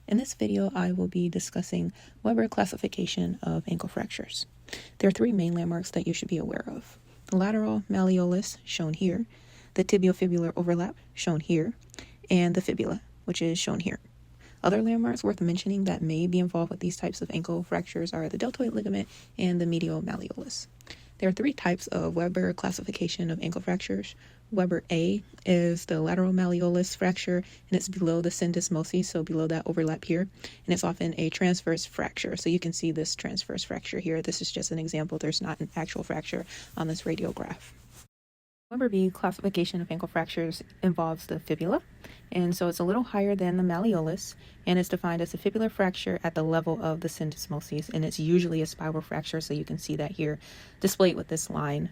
In this video, I will be discussing Weber classification of ankle fractures. There are three main landmarks that you should be aware of. The lateral malleolus, shown here, the tibiofibular overlap, shown here, and the fibula, which is shown here. Other landmarks worth mentioning that may be involved with these types of ankle fractures are the deltoid ligament and the medial malleolus. There are three types of Weber classification of ankle fractures. Weber A is the lateral malleolus fracture, and it's below the syndesmosis, so below that overlap here, and it's often a transverse fracture. So you can see this transverse fracture here. This is just an example. There's not an actual fracture on this radiograph. Weber B classification of ankle fractures involves the fibula, and so it's a little higher than the malleolus, and it's defined as a fibular fracture at the level of the syndesmosis, and it's usually a spiral fracture, so you can see that here displayed with this line.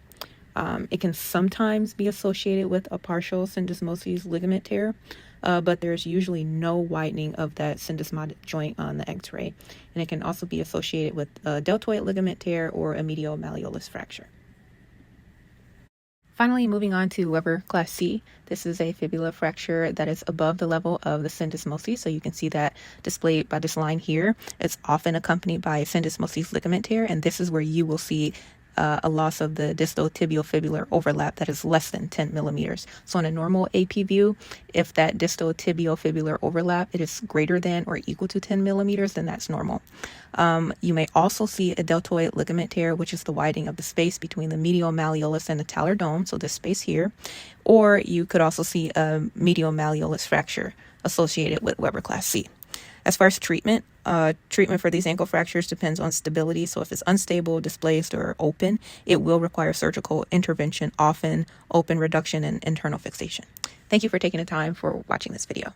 It can sometimes be associated with a partial syndesmosis ligament tear, but there's usually no widening of that syndesmotic joint on the x-ray, and it can also be associated with a deltoid ligament tear or a medial malleolus fracture. Finally, moving on to Weber class C, this is a fibula fracture that is above the level of the syndesmosis, so you can see that displayed by this line here. It's often accompanied by a syndesmosis ligament tear, and this is where you will see a loss of the distal tibiofibular overlap that is less than 10 millimeters. So on a normal AP view, if that distal tibiofibular overlap it is greater than or equal to 10 millimeters, then that's normal. You may also see a deltoid ligament tear, which is the widening of the space between the medial malleolus and the talar dome, so this space here. Or you could also see a medial malleolus fracture associated with Weber class C. As far as treatment for these ankle fractures depends on stability. So if it's unstable, displaced, or open, it will require surgical intervention, often open reduction and internal fixation. Thank you for taking the time for watching this video.